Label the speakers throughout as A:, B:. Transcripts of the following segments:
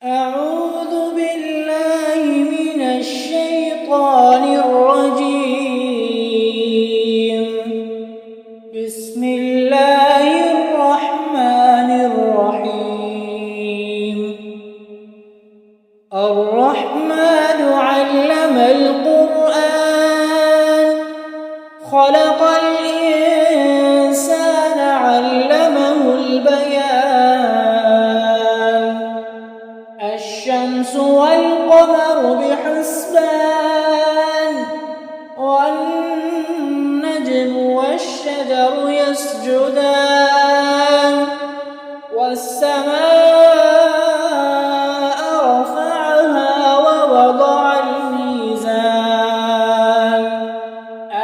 A: أعوذ بالله من الشيطان الرجيم. بسم الله الرحمن الرحيم. الرحمن علم القرآن خلق الإنسان علمه البيان. الشمس والقمر بحسبان والنجم والشجر يسجدان والسماء رفعها ووضع الميزان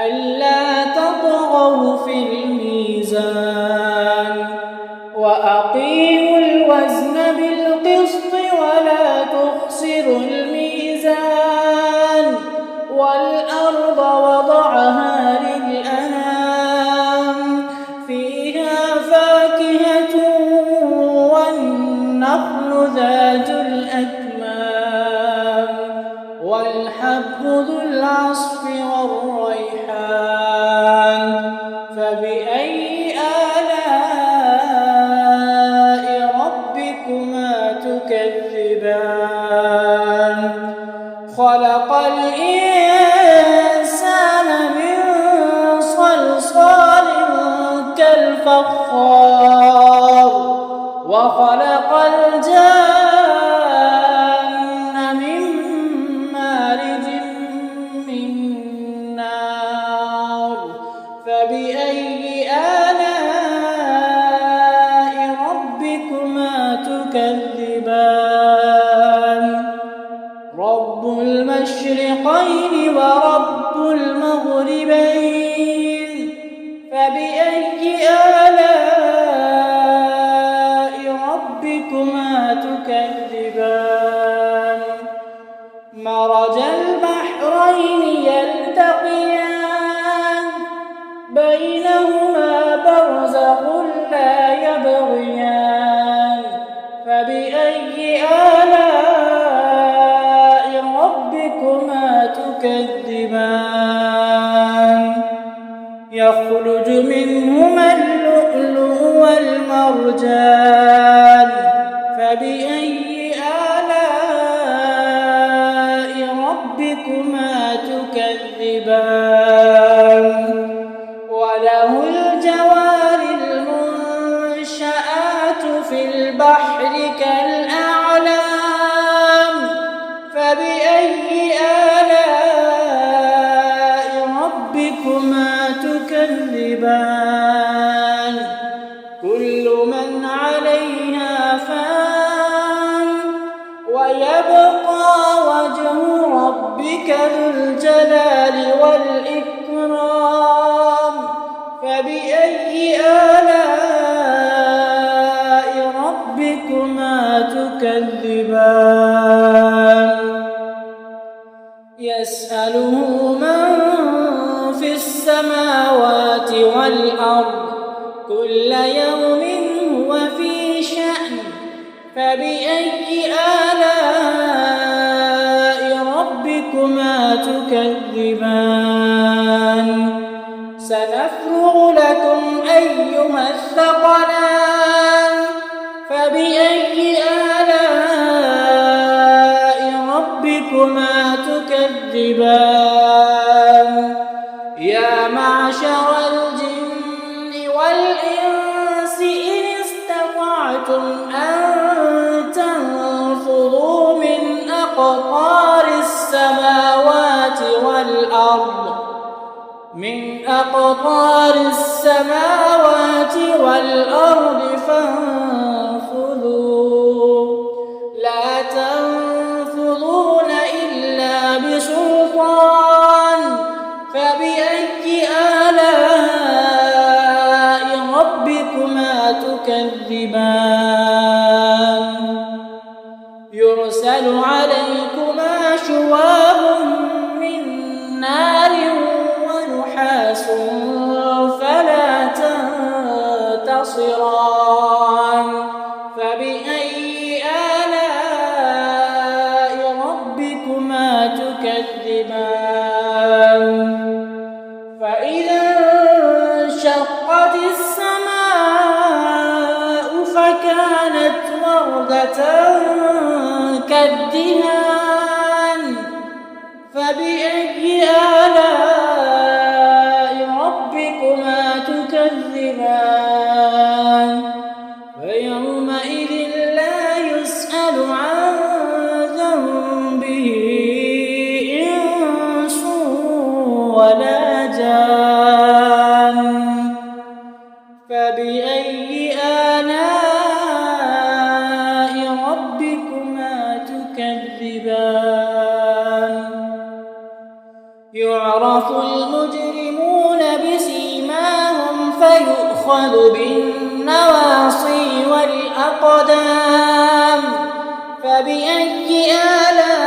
A: ألا تطغوا في الميزان وأقيموا الوزن بالقسط ولا تخسروا الميزان والأرض وضعها للأنام فيها فاكهة والنخل ذات الأكمام والحب ذو العصف والريحان فبأي آلاء ربكما تكذبان خلق الإنسان من صلصال كالفخار وخلق الجان من مارج من نار فبأي آلاء ربكما تكذبان رب المشرقين ورب المغربين فبأي آلاء ربكما تكذبان مرج البحرين يلتقيان بينهما برزخ لا يبغيان فبأي آلاء ربكما تكذبان يخرج منهما اللؤلؤ والمرجان فبأي آلاء ربكما تكذبان وله الجوار المنشآت في البحر كالأعلام فبأي آلاء ربكما تكذبان كل من عليها فان ويبقى وجه ربك ذو الجلال والإكرام فبأي آلاء ربكما تكذبان يسأله من في السماوات والأرض كل يوم هو في شأن فبأي آلاء ربكما تكذبان سنفرغ لكم أيها الثقلان فبأي آلاء ربكما تكذبان يا معشر الجن والإنس إن استطعتم أن تنفذوا من أقطار السماوات والأرض فانفذوا لا تنفذون إلا بسلطان فبأي آلاء ربكما تكذبان يرسل عليكما شواظ من نار ونحاس فلا تنتصران فبأي آلاء كالدهان فبأي آلاء ربكما تكذبان فيومئذ لا يسأل عن ذنبه إنس ولا جان فبأي آلاء ربكما تكذبان يعرف المجرمون بسيماهم فيؤخذ بالنواصي والأقدام فبأي آلاء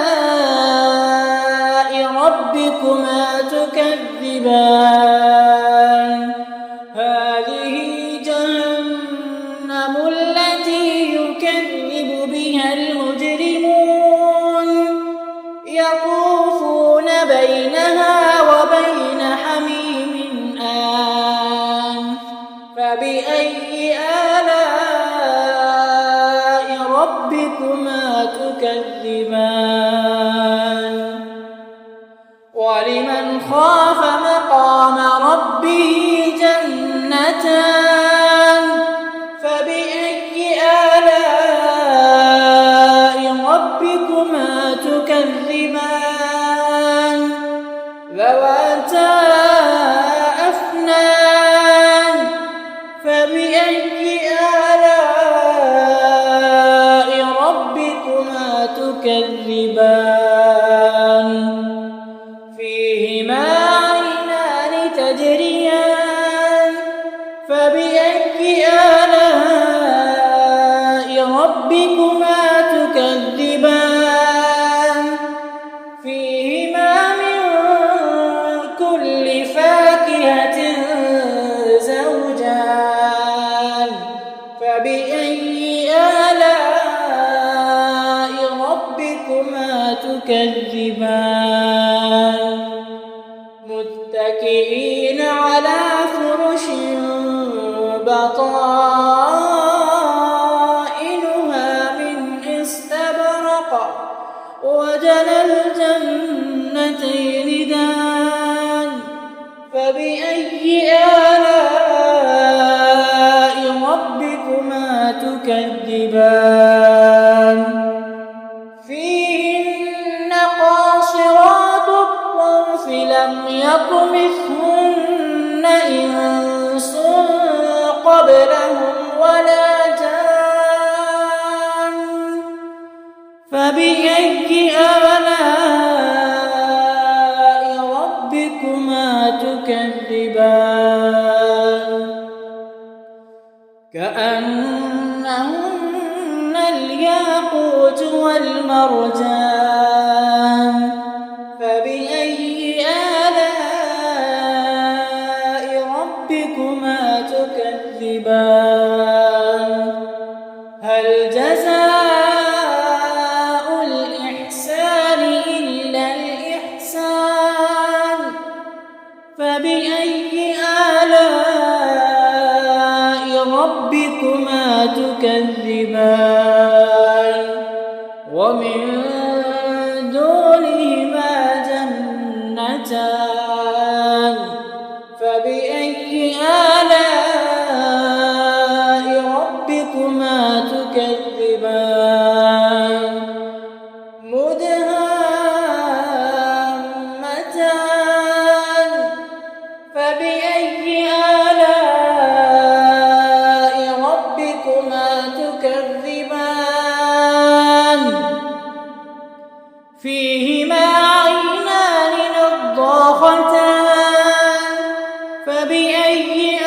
A: ربكما تكذبان هذه جهنم التي يكذب بها المجرمون يطوفون بينها وبين حميم آن فبأي آلاء ربكما تكذبان ولمن خاف مقام ربه جنتان فبأي آلاء ربكما تكذبان ذواتا أفنان فبأي آلاء ربكما تكذبان فيهما عينان تجريان فبأي آلاء ربكما تكذبان فيهما من كل فاكهة زوجان فبأي آلاء ربكما تكذبان متكئين على فرش بطائنها من استبرق وجنى الجنتين دان فبأي آلاء ربكما تكذبان فيهن قاصرات الطرف لم يطمثهن إنس قبلهم ولا جان فبأي آلاء ربكما تكذبان كأنهن الياقوت والمرجان فبأي آلاء ربكما تكذبان هل جزاء الإحسان إلا الإحسان فبأي آلاء ربكما تكذبان ومن دونهما جنتان فبأي آلاء ربكما تكذبان مدهامتان فبأي آلاء ربكما تكذبان فيهما عينان نضاختان فبأي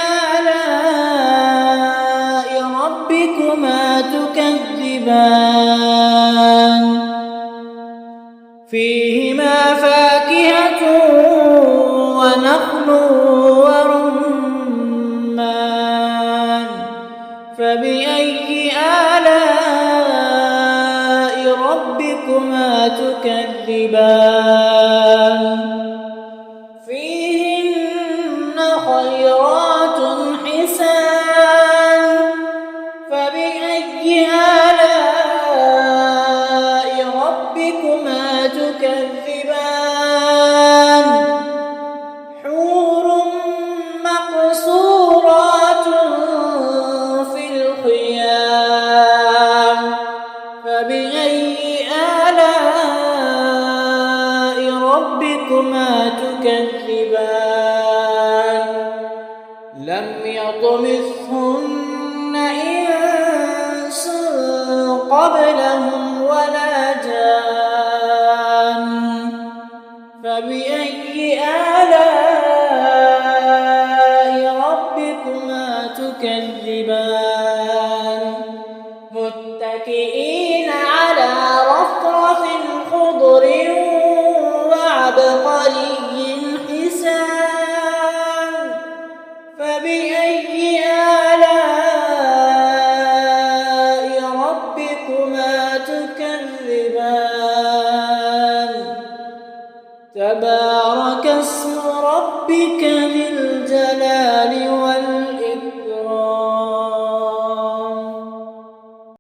A: آلاء ربكما تكذبان فيهما فاكهة ونخل ورمان فبأي آلاء ربكما تكذبان فيهن خيرات حسان فبأي آلاء فبأي آلاء ربكما تكذبان لم يطمثهن إنس قبلهم ولا جان فبأي آلاء ربكما تكذبان متكئين على رفرف خضر وعبقري حسان فبأي آلاء ربكما تكذبان تبارك اسم ربك ذي الجلال والإكرام